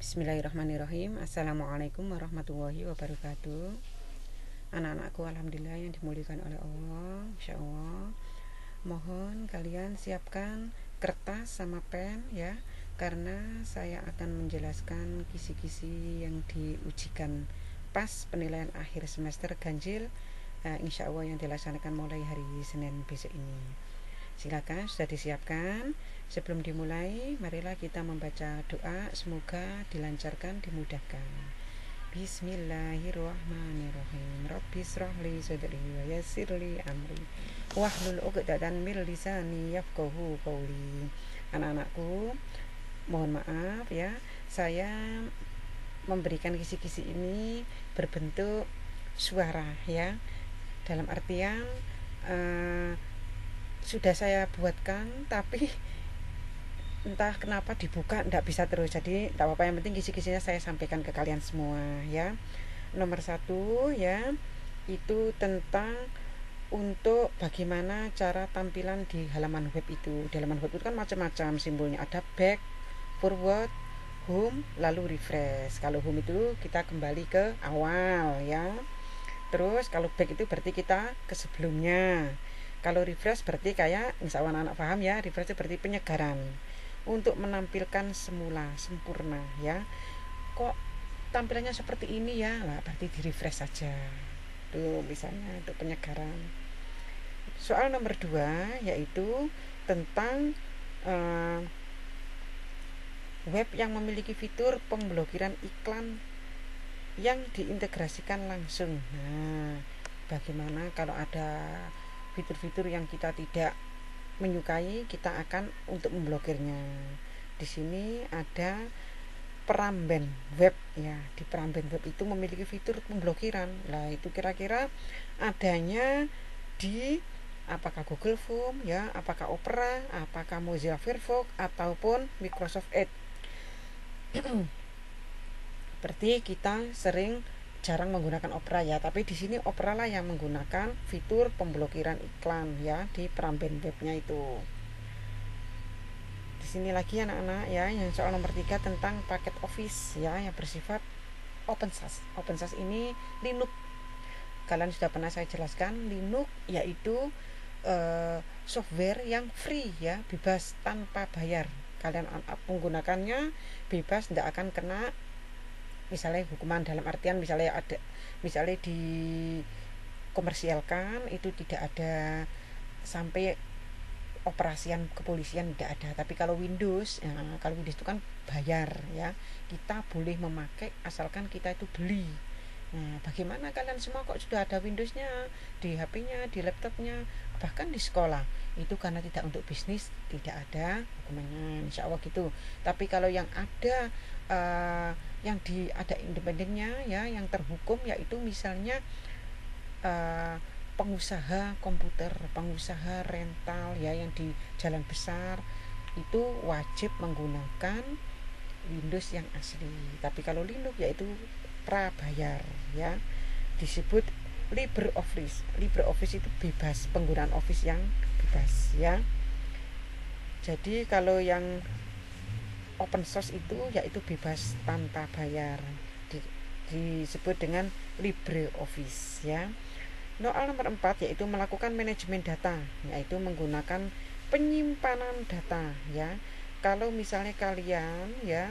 Bismillahirrahmanirrahim. Assalamualaikum warahmatullahi wabarakatuh. Anak-anakku, alhamdulillah yang dimuliakan oleh Allah, insya Allah. Mohon kalian siapkan kertas sama pen ya, karena saya akan menjelaskan kisi-kisi yang diujikan pas penilaian akhir semester ganjil, insya Allah yang dilaksanakan mulai hari Senin besok ini. Silakan, sudah disiapkan. Sebelum dimulai, marilah kita membaca doa, semoga dilancarkan, dimudahkan. Bismillahirrahmanirrahim. Rabbi shrahli sadri wa yassirli amri wahlul 'uqdatam min lisani yafqahu qawli. Anak-anakku, mohon maaf ya, saya memberikan kisi-kisi ini berbentuk suara ya. Dalam artian sudah saya buatkan, tapi entah kenapa dibuka tidak bisa terus. Jadi tidak apa-apa, yang penting kisi-kisinya saya sampaikan ke kalian semua ya. Nomor 1 ya, itu tentang untuk bagaimana cara tampilan di halaman web itu. Di halaman web itu kan macam-macam simbolnya, ada back, forward, home, lalu refresh. Kalau home itu kita kembali ke awal ya. Terus kalau back itu berarti kita ke sebelumnya. Kalau refresh berarti kayak, insya Allah anak-anak paham ya, refresh itu berarti penyegaran untuk menampilkan semula, sempurna ya. Kok tampilannya seperti ini ya, lah berarti di refresh saja tuh, misalnya untuk penyegaran. Soal nomor 2 yaitu tentang web yang memiliki fitur pemblokiran iklan yang diintegrasikan langsung. Nah, bagaimana kalau ada fitur-fitur yang kita tidak menyukai, kita akan untuk memblokirnya. Di sini ada Peramben Web ya. Di Peramben Web itu memiliki fitur pemblokiran. Nah, itu kira-kira adanya di apakah Google Form ya, apakah Opera, apakah Mozilla Firefox ataupun Microsoft Edge. Berarti kita jarang menggunakan Opera ya, tapi di sini Opera lah yang menggunakan fitur pemblokiran iklan ya di Peramben Webnya itu. Di sini lagi anak-anak ya, yang soal nomor 3 tentang paket Office ya yang bersifat open source. Open source ini Linux. Kalian sudah pernah saya jelaskan, Linux yaitu software yang free ya, bebas tanpa bayar. Kalian menggunakannya bebas, tidak akan kena misalnya hukuman, dalam artian misalnya di komersialkan itu tidak ada sampai operasian kepolisian, tidak ada. Tapi kalau Windows ya, kalau Windows itu kan bayar ya, kita boleh memakai asalkan kita itu beli. Nah, bagaimana kalian semua kok sudah ada Windowsnya di HP-nya, di laptopnya, bahkan di sekolah? Itu karena tidak untuk bisnis, tidak ada hukumannya, insya Allah gitu. Tapi kalau yang ada yang ada independennya ya, yang terhukum, yaitu misalnya pengusaha komputer, pengusaha rental ya yang di jalan besar, itu wajib menggunakan Windows yang asli. Tapi kalau Linux yaitu prabayar ya, disebut LibreOffice. LibreOffice itu bebas, penggunaan Office yang bebas ya. Jadi kalau yang open source itu yaitu bebas tanpa bayar, disebut dengan LibreOffice ya. Soal nomor 4 yaitu melakukan manajemen data, yaitu menggunakan penyimpanan data ya. Kalau misalnya kalian ya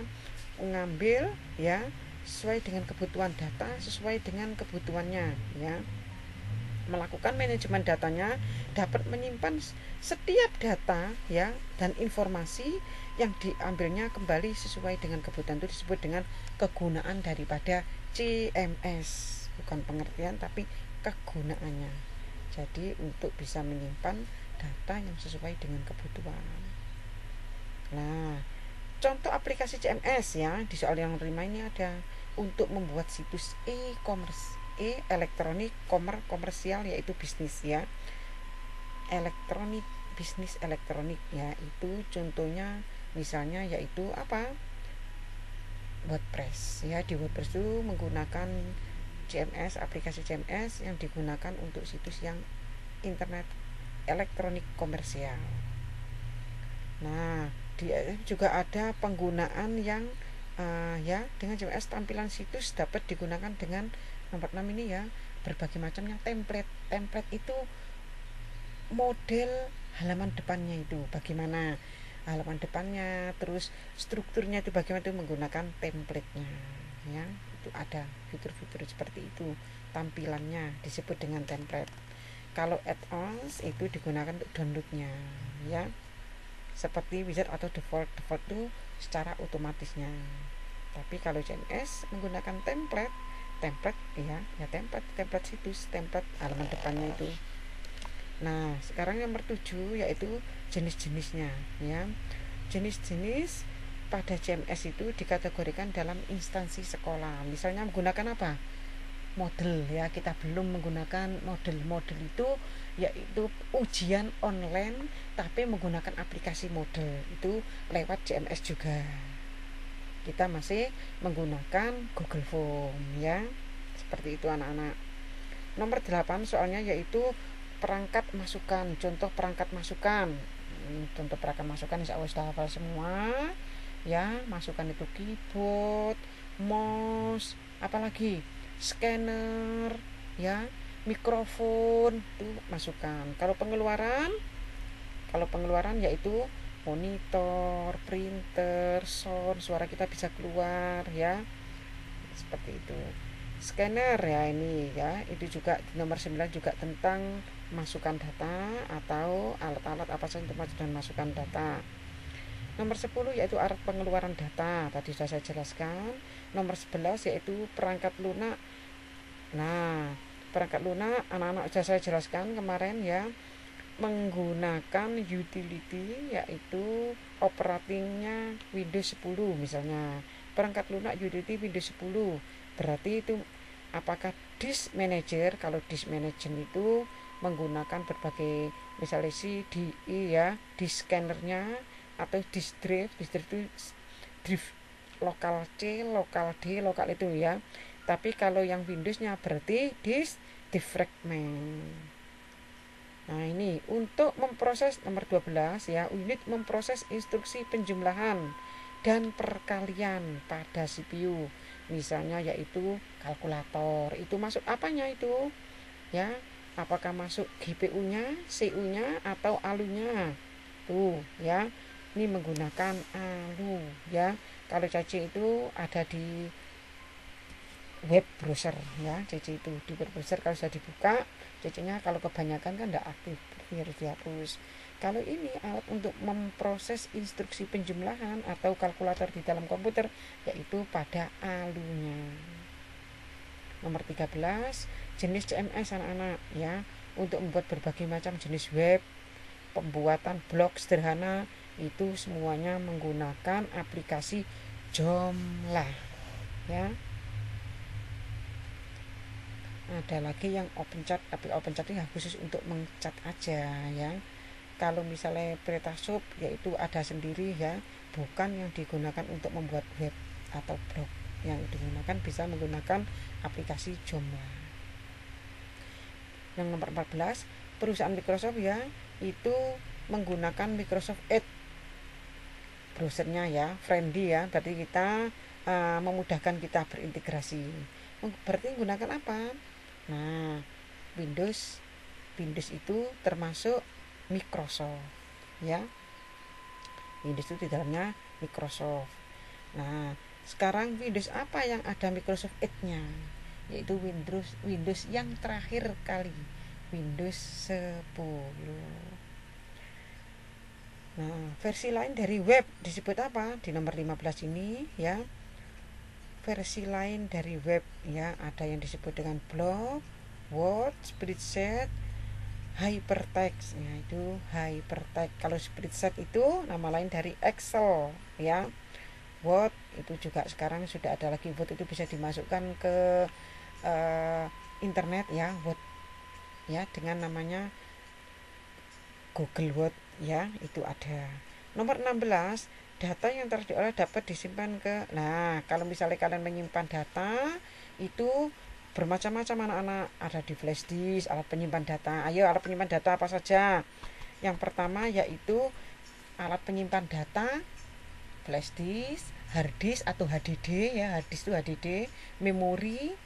mengambil ya sesuai dengan kebutuhan data, sesuai dengan kebutuhannya ya, melakukan manajemen datanya, dapat menyimpan setiap data ya dan informasi yang diambilnya kembali sesuai dengan kebutuhan. Itu disebut dengan kegunaan daripada CMS, bukan pengertian tapi kegunaannya. Jadi untuk bisa menyimpan data yang sesuai dengan kebutuhan. Nah, contoh aplikasi CMS ya di soal yang terima ini ada untuk membuat situs e-commerce, elektronik komersial yaitu bisnis ya, elektronik, bisnis elektronik ya. Itu contohnya misalnya yaitu apa, WordPress ya. Di WordPress itu menggunakan CMS, aplikasi CMS yang digunakan untuk situs yang internet elektronik komersial. Nah, dia juga ada penggunaan yang ya dengan CMS tampilan situs dapat digunakan dengan nomor 6 ini ya, berbagai macamnya template. Template itu model halaman depannya itu bagaimana, halaman depannya, terus strukturnya itu bagaimana, itu menggunakan template-nya ya. Itu ada fitur-fitur seperti itu, tampilannya disebut dengan template. Kalau add-ons itu digunakan untuk downloadnya ya, seperti wizard atau default itu secara otomatisnya. Tapi kalau CMS menggunakan template ya template situs, template halaman depannya itu. Nah sekarang nomor 7 yaitu jenis-jenisnya ya. Jenis-jenis pada CMS itu dikategorikan dalam instansi sekolah. Misalnya menggunakan apa? Model ya, kita belum menggunakan model itu yaitu ujian online tapi menggunakan aplikasi model, itu lewat CMS juga. Kita masih menggunakan Google Form ya, seperti itu anak-anak. Nomor 8 soalnya yaitu perangkat masukan. Contoh perangkat masukan insya Allah sudah hafal semua ya. Masukan itu keyboard, mouse, apalagi scanner ya, mikrofon, itu masukan. Kalau pengeluaran yaitu monitor, printer, sound, suara kita bisa keluar ya, seperti itu. Scanner ya ini ya, itu juga di nomor 9 juga tentang masukan data atau alat-alat apa saja untuk dan masukan data. Nomor 10 yaitu alat pengeluaran data, tadi sudah saya jelaskan. Nomor 11 yaitu perangkat lunak. Nah, perangkat lunak anak-anak sudah saya jelaskan kemarin ya, menggunakan utility yaitu operatingnya Windows 10 misalnya. Perangkat lunak utility Windows 10 berarti itu apakah disk manager. Kalau disk manager itu menggunakan berbagai misalnya CDI ya, disk scannernya, atau disk drive itu drive lokal C, lokal D, lokal itu ya. Tapi kalau yang Windowsnya berarti disk defragment. Nah ini untuk memproses nomor 12 ya, unit memproses instruksi penjumlahan dan perkalian pada CPU. Misalnya yaitu kalkulator, itu masuk apanya itu ya, apakah masuk GPU-nya, CPU-nya, atau ALU-nya tuh ya. Ini menggunakan ALU ya. Kalau CC itu ada di web browser ya, CC itu di web browser. Kalau sudah dibuka CC-nya, kalau kebanyakan kan tidak aktif, berarti harus dihapus. Kalau ini alat untuk memproses instruksi penjumlahan atau kalkulator di dalam komputer, yaitu pada ALU-nya. Nomor 13 jenis CMS anak-anak ya, untuk membuat berbagai macam jenis web, pembuatan blog sederhana, itu semuanya menggunakan aplikasi Joomla ya. Ada lagi yang OpenChat, tapi OpenChat ini khusus untuk mencat aja ya. Kalau misalnya PrestaShop yaitu ada sendiri ya, bukan yang digunakan untuk membuat web atau blog. Yang digunakan bisa menggunakan aplikasi Joomla. Yang nomor 14 perusahaan Microsoft ya, itu menggunakan Microsoft Edge browsernya ya, friendly ya. Tadi kita memudahkan kita berintegrasi. Berarti menggunakan apa? Nah, Windows itu termasuk Microsoft ya. Windows itu di dalamnya Microsoft. Nah, sekarang Windows apa yang ada Microsoft Edge-nya? Yaitu Windows yang terakhir kali, Windows 10. Nah, versi lain dari web disebut apa? Di nomor 15 ini ya. Versi lain dari web ya, ada yang disebut dengan blog, Word, spreadsheet, hypertext. Ya, itu hypertext. Kalau spreadsheet itu nama lain dari Excel ya. Word itu juga sekarang sudah ada lagi, Word itu bisa dimasukkan ke internet ya, Word ya, dengan namanya Google Word ya, itu ada. Nomor 16 data yang telah diolah dapat disimpan ke. Nah, kalau misalnya kalian menyimpan data itu bermacam-macam anak-anak, ada di flash disk, alat penyimpan data. Ayo, alat penyimpan data apa saja? Yang pertama yaitu alat penyimpan data flash disk, hard disk atau HDD ya, hard disk itu HDD, memori,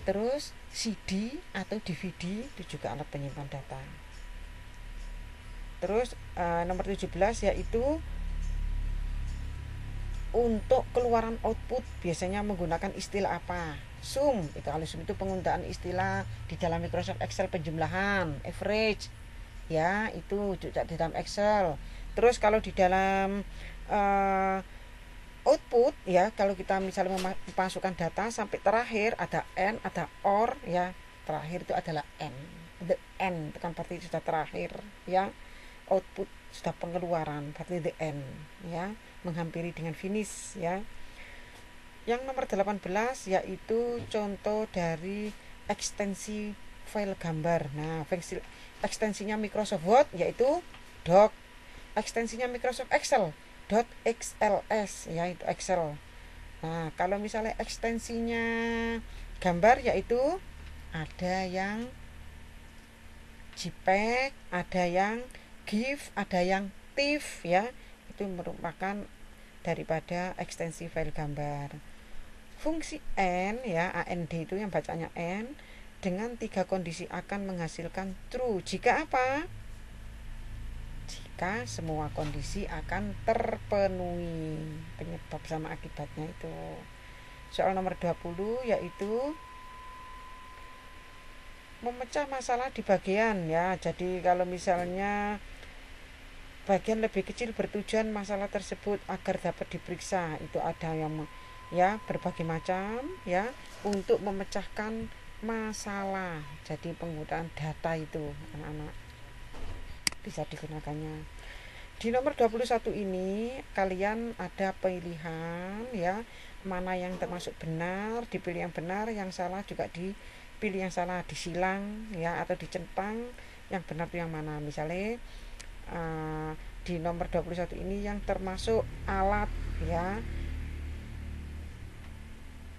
terus CD atau DVD itu juga alat penyimpan data. Terus nomor 17 yaitu untuk keluaran output biasanya menggunakan istilah apa? Sum, itu kalau sum itu penggunaan istilah di dalam Microsoft Excel penjumlahan, average ya, itu juga di dalam Excel. Terus kalau di dalam output ya, kalau kita misalnya memasukkan data sampai terakhir ada N, ada OR ya, terakhir itu adalah N, the N itu kan berarti sudah terakhir ya, output sudah pengeluaran berarti the N ya, menghampiri dengan finish ya. Yang nomor 18 yaitu contoh dari ekstensi file gambar. Nah, ekstensinya Microsoft Word yaitu doc, ekstensinya Microsoft Excel .xls ya, itu Excel. Nah, kalau misalnya ekstensinya gambar yaitu ada yang JPEG, ada yang GIF, ada yang TIFF ya. Itu merupakan daripada ekstensi file gambar. Fungsi N ya, AND itu yang bacanya N, dengan 3 kondisi akan menghasilkan true. Jika apa? Jika semua kondisi akan terpenuhi, penyebab sama akibatnya itu. Soal nomor 20 yaitu memecah masalah di bagian ya. Jadi kalau misalnya bagian lebih kecil bertujuan masalah tersebut agar dapat diperiksa, itu ada yang ya berbagai macam ya untuk memecahkan masalah. Jadi penggunaan data itu anak-anak bisa digunakannya. Di nomor 21 ini kalian ada pilihan ya, mana yang termasuk benar dipilih yang benar, yang salah juga dipilih yang salah, disilang ya atau dicentang yang benar itu yang mana. Misalnya di nomor 21 ini yang termasuk alat ya,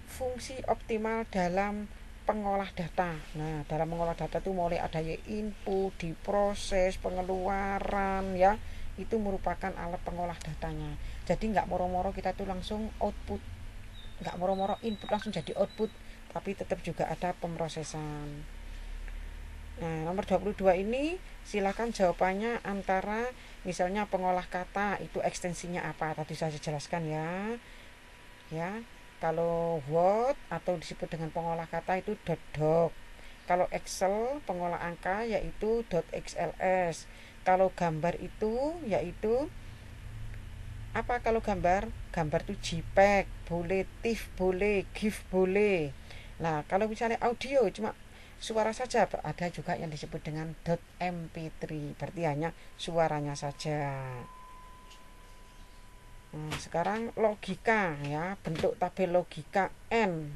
fungsi optimal dalam pengolah data. Nah, dalam mengolah data itu mulai ada ya input, diproses, pengeluaran ya, itu merupakan alat pengolah datanya. Jadi nggak moro-moro kita tuh langsung output, nggak moro-moro input langsung jadi output, tapi tetap juga ada pemrosesan. Nah, nomor 22 ini silakan jawabannya antara misalnya pengolah kata itu ekstensinya apa, tadi saya jelaskan ya. Ya, kalau Word atau disebut dengan pengolah kata itu .doc. Kalau Excel pengolah angka yaitu .xls. Kalau gambar itu yaitu apa? Kalau gambar itu JPEG boleh, TIFF boleh, GIF boleh. Nah, kalau misalnya audio cuma suara saja, ada juga yang disebut dengan .mp3, berarti hanya suaranya saja. Nah, sekarang logika ya, bentuk tabel logika N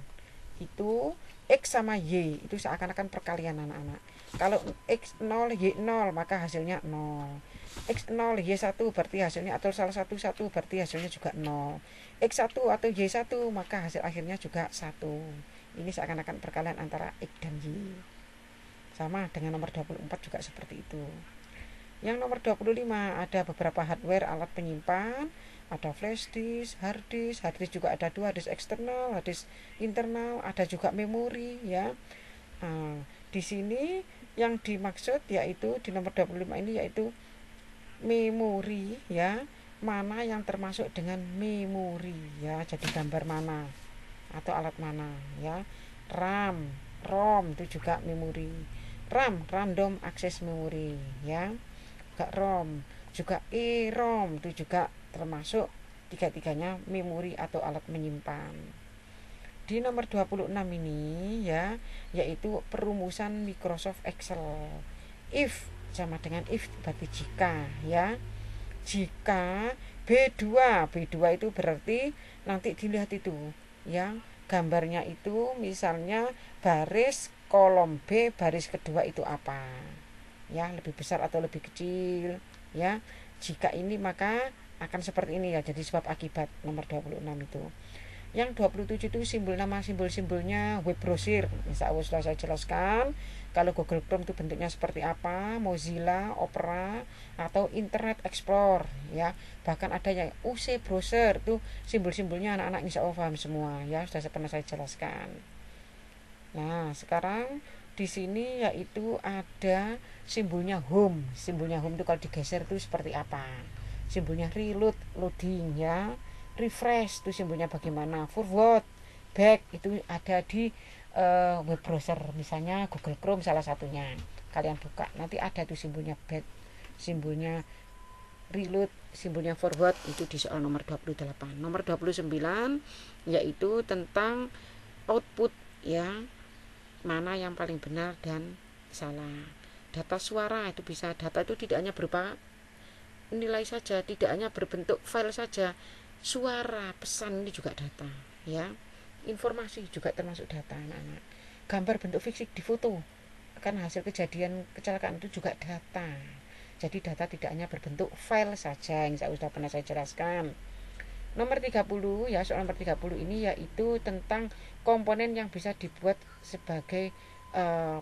itu X sama Y itu seakan-akan perkalian anak-anak. Kalau X0 Y0 maka hasilnya 0. X0 Y1 berarti hasilnya, atau salah satu berarti hasilnya juga 0. X1 atau Y1 maka hasil akhirnya juga 1. Ini seakan-akan perkalian antara X dan Y. Sama dengan nomor 24 juga seperti itu. Yang nomor 25 ada beberapa hardware alat penyimpan, ada flash disk, hard disk juga ada dua, hard disk eksternal, hard disk internal, ada juga memori ya. Nah, di sini yang dimaksud yaitu di nomor 25 ini yaitu memori ya, mana yang termasuk dengan memori ya, jadi gambar mana atau alat mana ya. RAM, ROM itu juga memori. RAM, random access memory ya. Juga ROM, juga EROM itu juga termasuk tiga-tiganya memori atau alat menyimpan. Di nomor 26 ini ya, yaitu perumusan Microsoft Excel. If sama dengan if berarti jika ya. Jika B2 itu berarti nanti dilihat itu yang gambarnya itu misalnya baris kolom B baris kedua itu apa ya, lebih besar atau lebih kecil ya. Jika ini maka akan seperti ini ya, jadi sebab akibat nomor 26 itu. Yang 27 itu simbol nama simbol-simbolnya web browser. Insya Allah sudah saya jelaskan. Kalau Google Chrome itu bentuknya seperti apa, Mozilla, Opera, atau Internet Explorer ya. Bahkan ada yang UC browser itu simbol-simbolnya anak-anak insya Allah paham semua ya, sudah pernah saya jelaskan. Nah, sekarang di sini yaitu ada simbolnya home. Simbolnya home itu kalau digeser itu seperti apa? Simbolnya reload, loading ya. Refresh itu simbolnya bagaimana? Forward, back itu ada di web browser, misalnya Google Chrome salah satunya. Kalian buka, nanti ada tuh simbolnya back, simbolnya reload, simbolnya forward itu di soal nomor 28. Nomor 29 yaitu tentang output ya. Mana yang paling benar dan salah. Data suara itu bisa, data itu tidak hanya berupa nilai saja, tidak hanya berbentuk file saja. Suara, pesan ini juga data ya. Informasi juga termasuk data anak-anak. Gambar bentuk fisik di foto kan hasil kejadian kecelakaan itu juga data. Jadi data tidak hanya berbentuk file saja yang sudah pernah saya jelaskan. Nomor 30 ya, soal nomor 30 ini yaitu tentang komponen yang bisa dibuat sebagai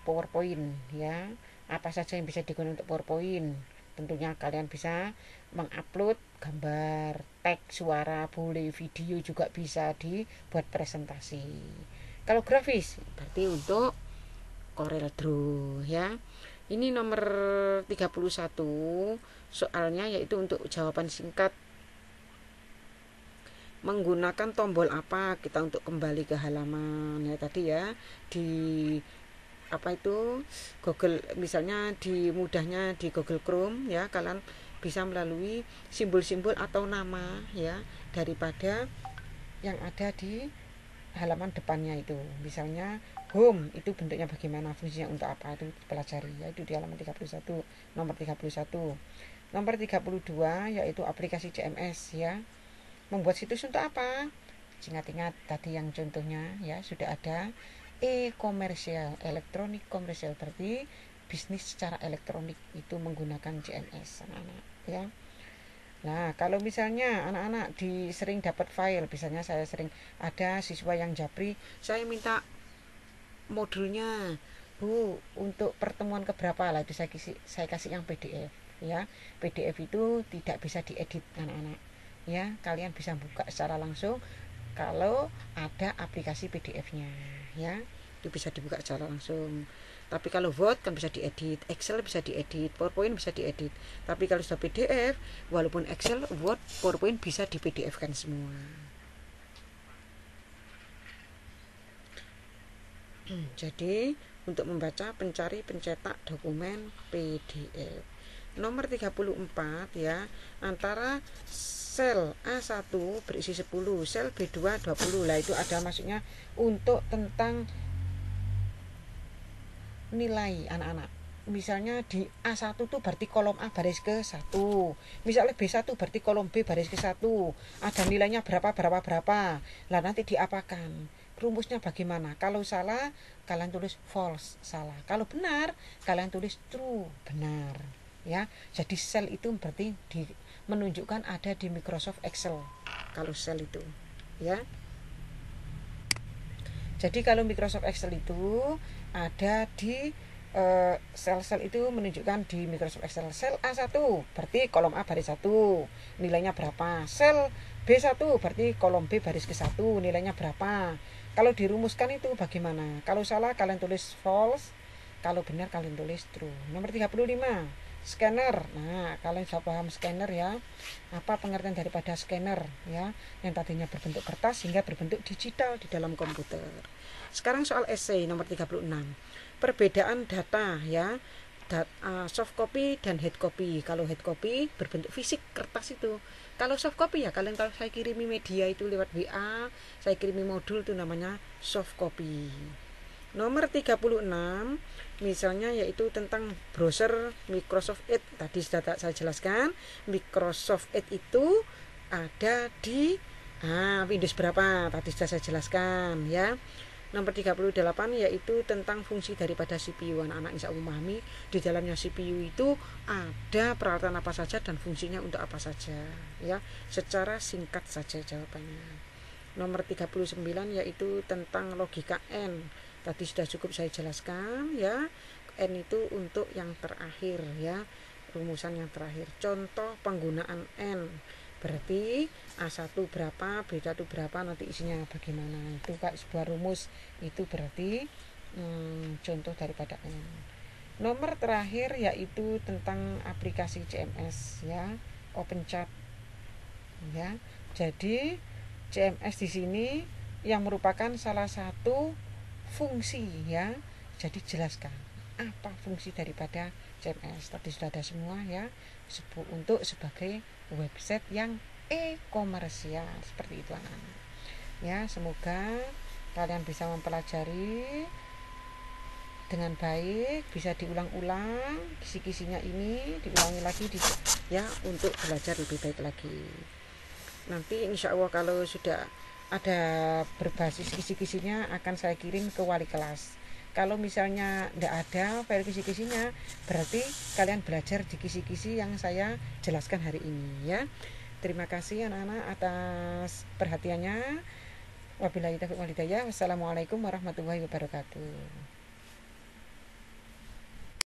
PowerPoint ya. Apa saja yang bisa digunakan untuk PowerPoint? Tentunya kalian bisa mengupload gambar, teks, suara, boleh video juga bisa dibuat presentasi. Kalau grafis berarti untuk Corel Draw ya. Ini nomor 31 soalnya yaitu untuk jawaban singkat. Menggunakan tombol apa kita untuk kembali ke halaman ya tadi ya, di apa itu Google, misalnya di mudahnya di Google Chrome ya, kalian bisa melalui simbol-simbol atau nama ya daripada yang ada di halaman depannya itu. Misalnya home itu bentuknya bagaimana, fungsinya untuk apa, itu pelajari ya, itu di halaman 31, nomor 31. Nomor 32 yaitu aplikasi CMS ya. Membuat situs untuk apa? Ingat-ingat tadi yang contohnya ya, sudah ada e-komersial, elektronik komersial, berarti bisnis secara elektronik itu menggunakan CMS anak-anak ya. Nah, kalau misalnya anak-anak sering dapat file, misalnya saya sering ada siswa yang japri, saya minta modulnya Bu untuk pertemuan keberapa lah, itu saya kasih yang PDF ya. PDF itu tidak bisa diedit anak-anak ya, kalian bisa buka secara langsung kalau ada aplikasi PDF-nya ya, itu bisa dibuka secara langsung. Tapi kalau Word kan bisa diedit, Excel bisa diedit, PowerPoint bisa diedit. Tapi kalau sudah PDF, walaupun Excel, Word, PowerPoint bisa di PDF kan semua. Jadi untuk membaca, pencari, pencetak dokumen PDF. Nomor 34 ya, antara sel A1 berisi 10, sel B2 20. Lah itu ada maksudnya untuk tentang nilai anak-anak. Misalnya di A1 itu berarti kolom A baris ke 1. Misalnya B1 berarti kolom B baris ke 1. Ada nilainya berapa. Lah nanti diapakan? Rumusnya bagaimana? Kalau salah, kalian tulis false, salah. Kalau benar, kalian tulis true, benar. Ya, jadi sel itu berarti menunjukkan ada di Microsoft Excel. Kalau sel itu, ya. Jadi kalau Microsoft Excel itu ada di sel-sel itu menunjukkan di Microsoft Excel. Sel A1 berarti kolom A baris 1, nilainya berapa. Sel B1 berarti kolom B baris ke 1, nilainya berapa. Kalau dirumuskan itu bagaimana? Kalau salah kalian tulis false, kalau benar kalian tulis true. Nomor 35, scanner. Nah, kalian sudah paham scanner ya. Apa pengertian daripada scanner ya? Yang tadinya berbentuk kertas hingga berbentuk digital di dalam komputer. Sekarang soal essay nomor 36. Perbedaan data ya. Soft copy dan hard copy. Kalau hard copy berbentuk fisik kertas itu. Kalau soft copy ya kalian, kalau saya kirimi media itu lewat WA, saya kirimi modul itu namanya soft copy. Nomor 36 misalnya yaitu tentang browser Microsoft Edge. Tadi sudah saya jelaskan, Microsoft Edge itu ada di Windows berapa, tadi sudah saya jelaskan ya. Nomor 38 yaitu tentang fungsi daripada CPU. Anak-anak insya Allah memahami di dalamnya CPU itu ada peralatan apa saja dan fungsinya untuk apa saja ya, secara singkat saja jawabannya. Nomor 39 yaitu tentang logika N. Tadi sudah cukup saya jelaskan ya. N itu untuk yang terakhir ya, rumusan yang terakhir. Contoh penggunaan N. Berarti A1 berapa, B1 berapa, nanti isinya bagaimana. Itu kayak sebuah rumus. Itu berarti contoh daripada N. Nomor terakhir yaitu tentang aplikasi CMS ya, OpenChat ya. Jadi CMS di sini yang merupakan salah satu fungsi ya. Jadi jelaskan apa fungsi daripada CMS. Tadi sudah ada semua ya, untuk sebagai website yang e-komersial seperti itu anak-anak. Ya, semoga kalian bisa mempelajari dengan baik, bisa diulang-ulang kisi-kisinya ini, diulangi lagi ya, untuk belajar lebih baik lagi. Nanti insya Allah kalau sudah ada berbasis kisi-kisinya akan saya kirim ke wali kelas. Kalau misalnya tidak ada file kisi-kisinya, berarti kalian belajar di kisi-kisi yang saya jelaskan hari ini ya. Terima kasih anak-anak atas perhatiannya. Wabillahi taufiq wal hidayah. Wassalamualaikum warahmatullahi wabarakatuh.